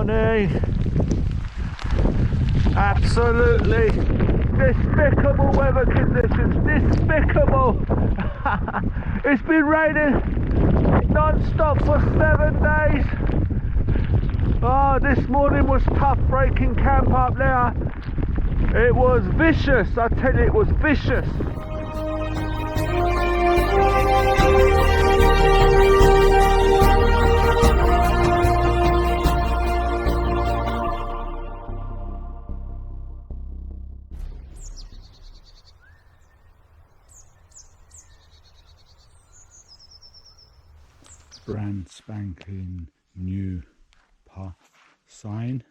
morning. Absolutely despicable weather conditions, despicable. It's been raining non-stop for 7 days. Oh, this morning was tough breaking camp up there. It was vicious, I tell you, it was vicious. Brand spanking new sign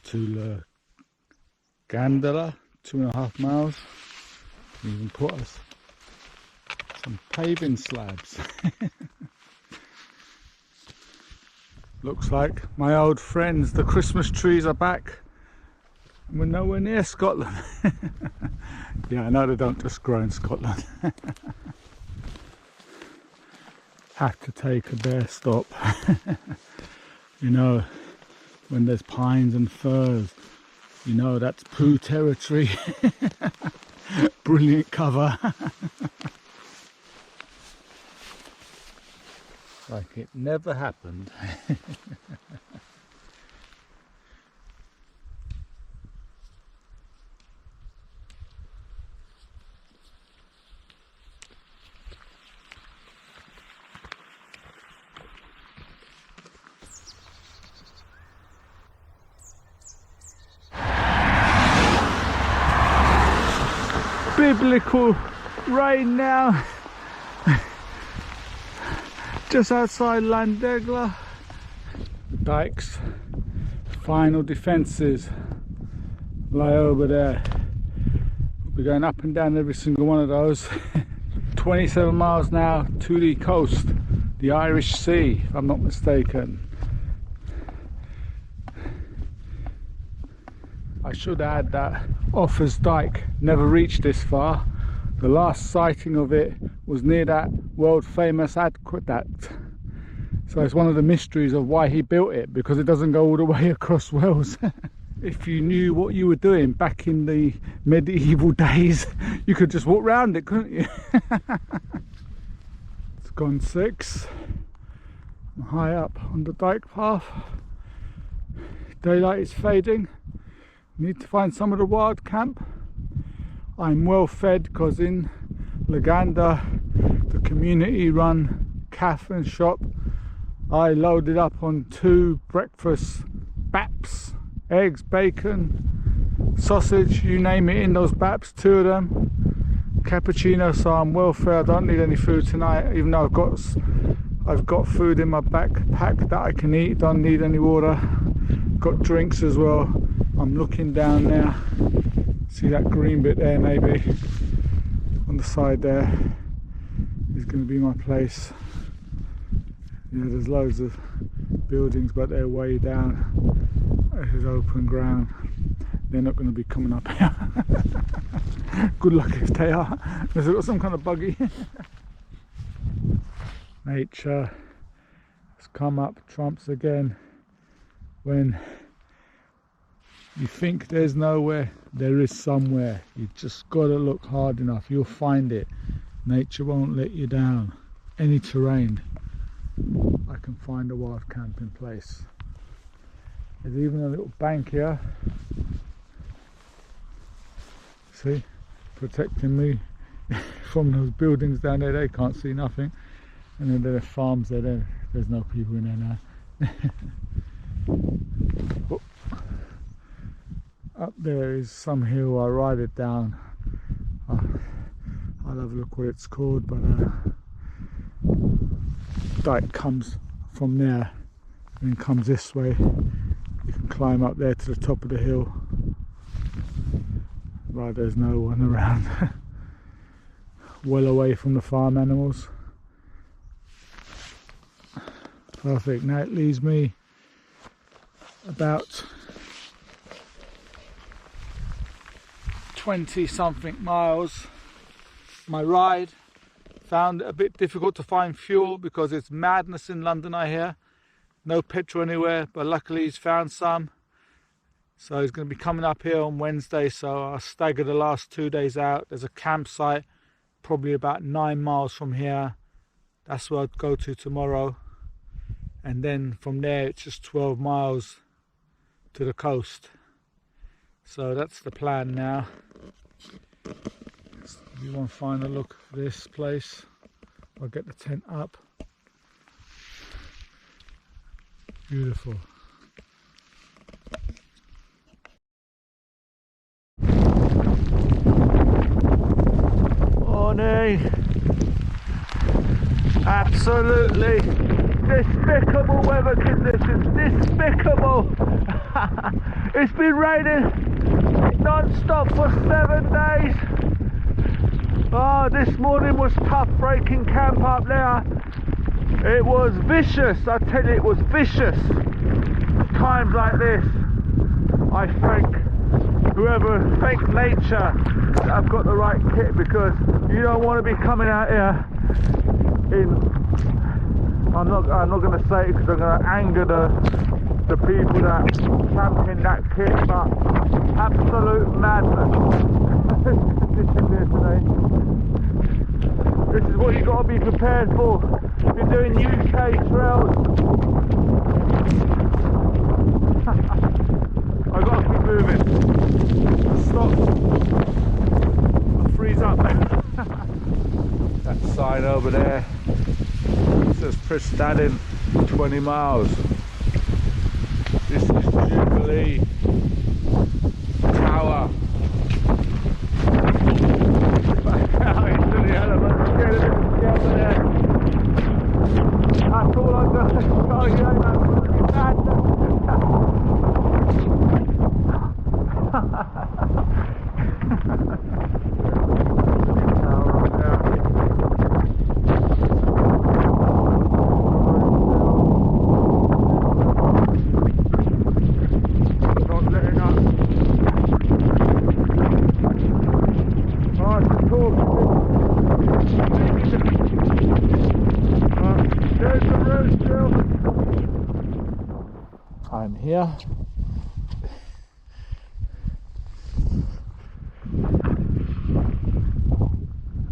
to the Gandala, 2.5 miles. Even put us some paving slabs. Looks like my old friends, the Christmas trees, are back. We're nowhere near Scotland. Yeah, I know they don't just grow in Scotland. Have to take a bare stop. You know, when there's pines and firs, you know that's poo territory. Brilliant cover. Like it never happened. Biblical rain now. Just outside Llandegla. Dyke's final defences lie over there. We're going up and down every single one of those. 27 miles now to the coast, the Irish Sea, if I'm not mistaken. I should add that Offa's Dyke never reached this far. The last sighting of it was near that world famous aqueduct. So it's one of the mysteries of why he built it, because it doesn't go all the way across Wales. If you knew what you were doing back in the medieval days, you could just walk round it, couldn't you? It's gone 6. I'm high up on the Dyke path. Daylight is fading. Need to find some of the wild camp. I'm well fed because in Laganda, the community run cafe and shop, I loaded up on 2 breakfast baps, eggs, bacon, sausage, you name it in those baps, 2 of them, cappuccino. So I'm well fed. I don't need any food tonight, even though I've got food in my backpack that I can eat. Don't need any water. Got drinks as well. I'm looking down now. See that green bit there, maybe on the side there is going to be my place. Yeah, there's loads of buildings, but they're way down. This is open ground. They're not going to be coming up here. Good luck if they are, because they've got some kind of buggy. Nature has come up trumps again. When you think there's nowhere, there is somewhere. You just got to look hard enough, you'll find it. Nature won't let you down. Any terrain, I can find a wild camping place. There's even a little bank here. See, protecting me from those buildings down there. They can't see nothing. And then there are farms there. There's no people in there now. Oh. Up there is some hill. I ride it down. I'll have a look what it's called, but Dyke comes from there and then comes this way. You can climb up there to the top of the hill. Right, there's no one around. Well away from the farm animals. Perfect. Now it leaves me about 20 something miles. My ride, found it a bit difficult to find fuel because it's madness in London, I hear. no petrol anywhere, but luckily he's found some. So he's going to be coming up here on Wednesday, so I'll stagger the last 2 days out. There's a campsite probably about 9 miles from here. That's where I'd go to tomorrow. And then from there it's just 12 miles to the coast. So that's the plan now. If you want to find a look for this place, I'll get the tent up. Beautiful. Morning. Absolutely despicable weather conditions. Despicable. It's been raining non-stop for 7 days. Oh, this morning was tough breaking camp up there. It was vicious, I tell you, it was vicious. Times like this, I thank nature that I've got the right kit, because you don't want to be coming out here in, I'm not going to say it because I'm going to anger the people that camp in that kit, but absolute madness. This is what you got to be prepared for. If you're doing UK trails, I got to keep moving. I'll stop. I'll freeze up. That sign over there says Prestadin 20 miles. This is Jubilee Tower. Back out into the elements, get a bit together there. That's all I'm going to tell you, I'm here.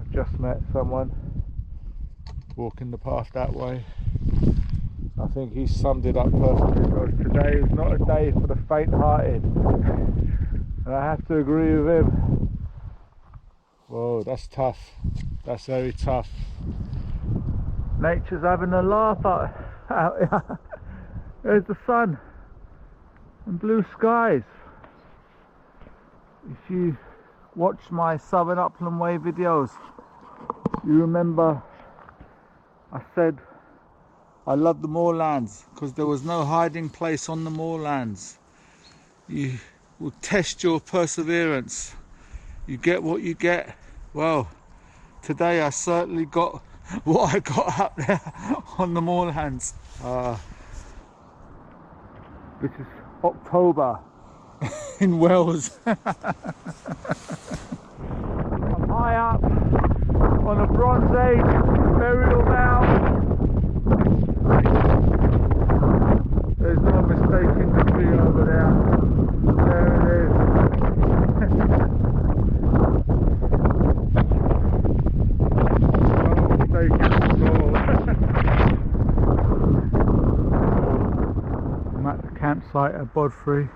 I've just met someone walking the path that way. I think he summed it up perfectly, because today is not a day for the faint-hearted. And I have to agree with him. Whoa, that's tough. That's very tough. Nature's having a laugh out here. There's the sun and blue skies. If you watch my Southern Upland Way videos, you remember I said I love the moorlands because there was no hiding place on the moorlands. You will test your perseverance. You get what you get. Well, today I certainly got what I got up there on the moorlands. This is October in Wales. I'm high up on a Bronze Age burial mound. There's no mistaking the tree over there. There it is. No mistaking at all. I'm at the campsite at Bodfrey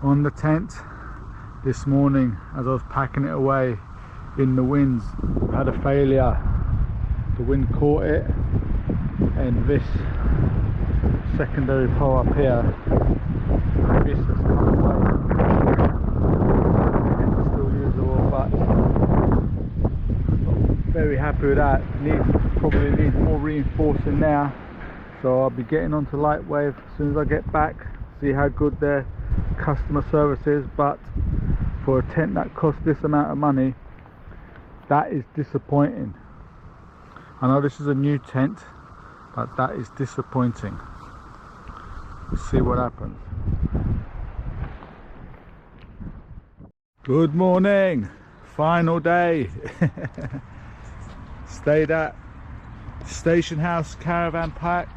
on the tent this morning. As I was packing it away in the winds, I had a failure. The wind caught it, and this secondary pole up here, this has come away. It's still usable, but not very happy with that. Probably needs more reinforcing now. So I'll be getting onto Lightwave as soon as I get back, see how good their customer service is. But for a tent that costs this amount of money, that is disappointing. I know this is a new tent, but that is disappointing. Let's see what happens. Good morning, final day. Stayed at Station House Caravan Park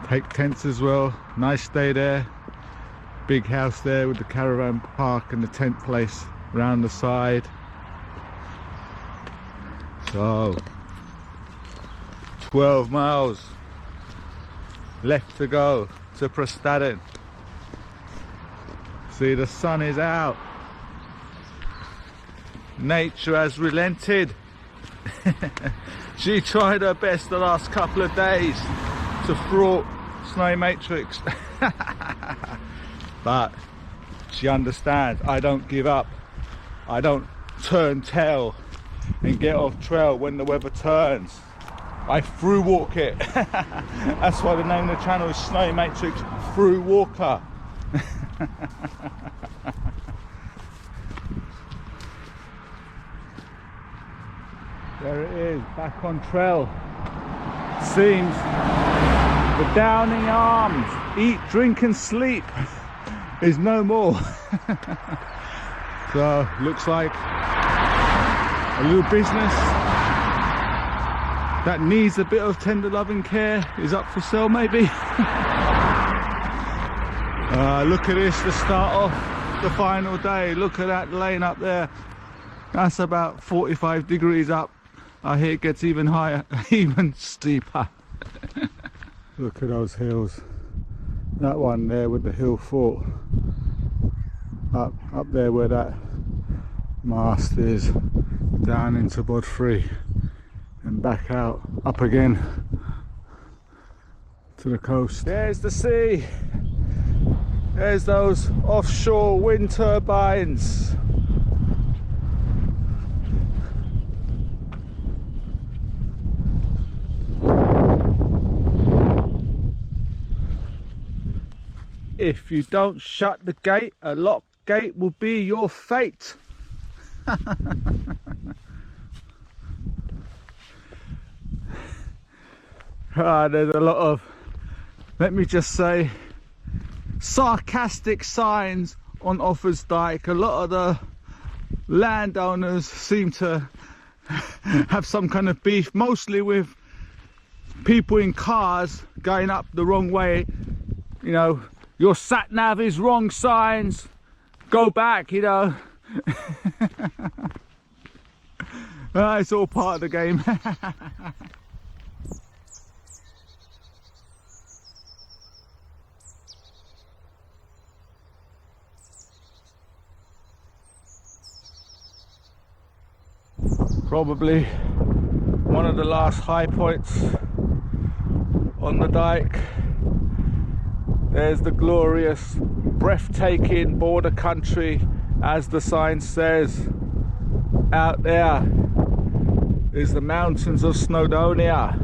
Take tents as well, nice stay there. Big house there with the caravan park and the tent place round the side. So 12 miles left to go to Prestadin. See, the sun is out. Nature has relented. She tried her best the last couple of days to thwart Snowy Matrix. But she understands. I don't give up. I don't turn tail and get off trail when the weather turns. I thru-walk it. That's why the name of the channel is Snowy Matrix thru-walker. There it is, back on trail. Seems the downing arms, eat, drink and sleep is no more. So looks like a little business that needs a bit of tender loving care is up for sale maybe. Look at this to start off the final day. Look at that lane up there. That's about 45 degrees up. I hear it gets even higher, even steeper. Look at those hills. That one there with the hill fort. Up there where that mast is. Down into Bod 3 and back out, up again to the coast. There's the sea. There's those offshore wind turbines. If you don't shut the gate, a locked gate will be your fate. There's a lot of, let me just say, sarcastic signs on Offa's Dyke. A lot of the landowners seem to have some kind of beef, mostly with people in cars going up the wrong way. You know, your sat nav is wrong signs, go back, you know. It's all part of the game. Probably one of the last high points on the Dyke. There's the glorious, breathtaking border country, as the sign says. Out there is the mountains of Snowdonia.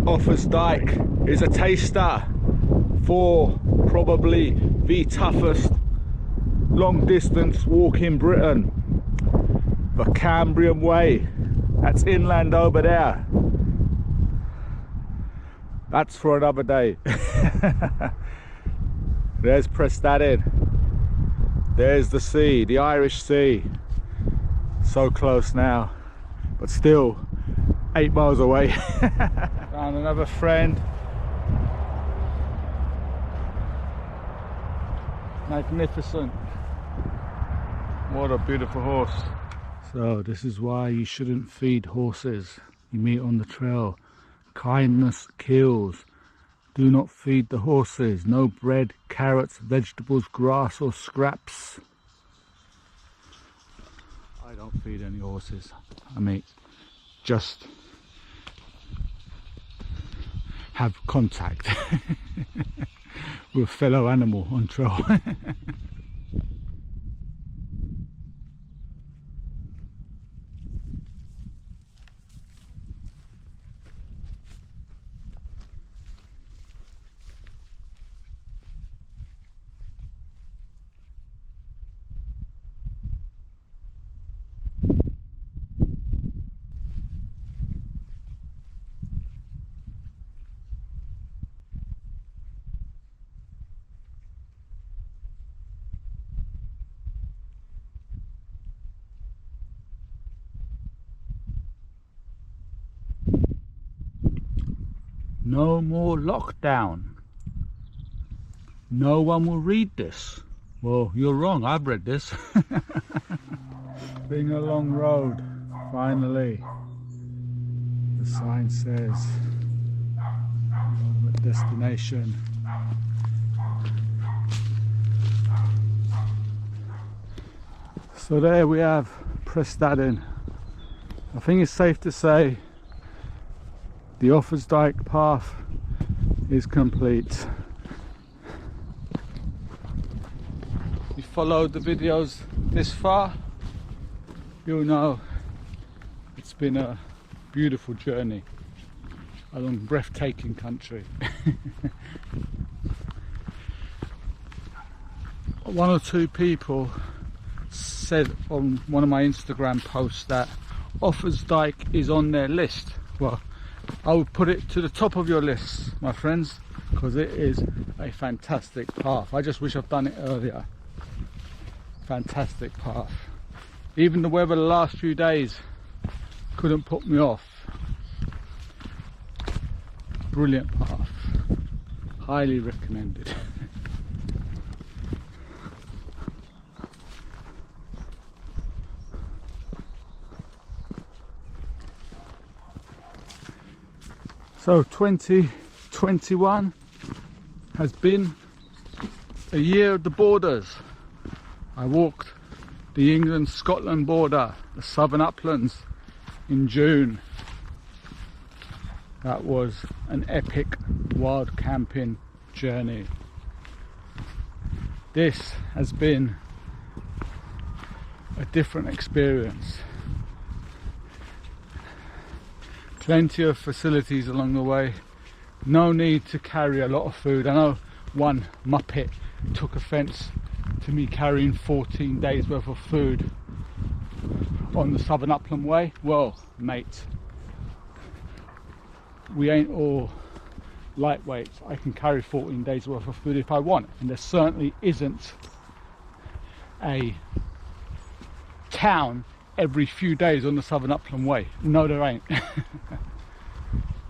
Offa's Dyke is a taster for probably the toughest long distance walk in Britain. The Cambrian Way, that's inland over there. That's for another day. There's Prestadin. There's the sea, the Irish Sea. So close now, but still 8 miles away. Found another friend. Magnificent. What a beautiful horse. So this is why you shouldn't feed horses you meet on the trail. Kindness kills. Do not feed the horses. No bread, carrots, vegetables, grass or scraps. I don't feed any horses. I mean, just have contact with a fellow animal on trail. No more lockdown. No one will read this. Well, you're wrong, I've read this. Being a long road, finally. The sign says ultimate destination. So there we have Prestadin. I think it's safe to say the Offa's Dyke path is complete. If you followed the videos this far, you'll know it's been a beautiful journey along breathtaking country. One or two people said on one of my Instagram posts that Offa's Dyke is on their list. Well, I would put it to the top of your list, my friends, because it is a fantastic path. I just wish I'd done it earlier. Fantastic path. Even the weather the last few days couldn't put me off. Brilliant path. Highly recommended. So 2021 has been a year of the borders. I walked the England-Scotland border, the southern uplands in June. That was an epic wild camping journey. This has been a different experience. Plenty of facilities along the way. No need to carry a lot of food. I know one muppet took offence to me carrying 14 days worth of food on the southern upland way. Well, mate, we ain't all lightweights. I can carry 14 days worth of food if I want, and there certainly isn't a town every few days on the southern upland way. No, there ain't.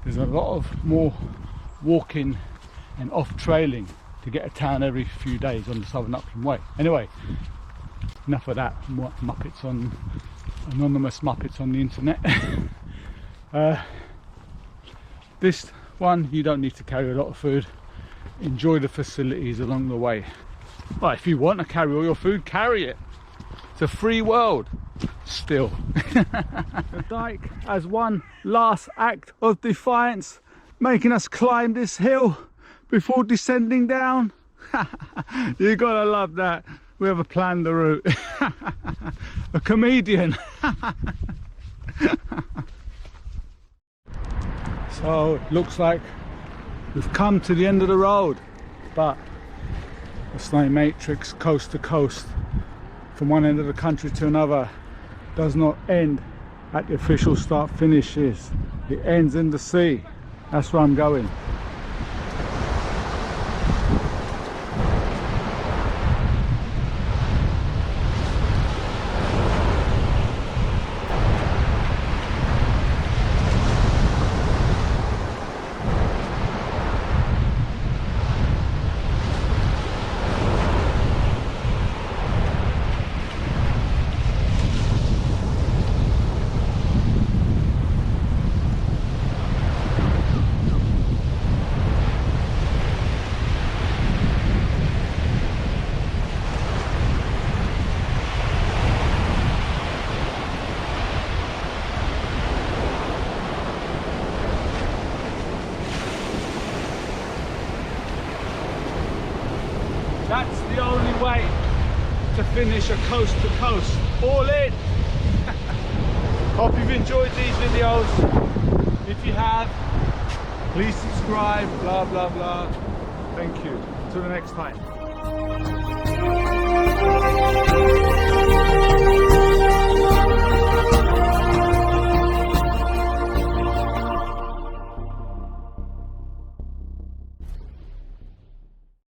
There's a lot of more walking and off trailing to get a town every few days on the southern upland way. Anyway, enough of that. More muppets on anonymous muppets on the internet. This one, you don't need to carry a lot of food. Enjoy the facilities along the way. Well, if you want to carry all your food, carry it. It's a free world still. The Dyke as one last act of defiance, making us climb this hill before descending down. You gotta love that. We have planned the route. A comedian. So it looks like we've come to the end of the road, but the snowy matrix coast to coast from one end of the country to another does not end at the official start finishes. It ends in the sea. That's where I'm going. That's the only way to finish a coast to coast. All in. Hope you've enjoyed these videos. If you have, please subscribe, blah blah blah. Thank you. Till the next time.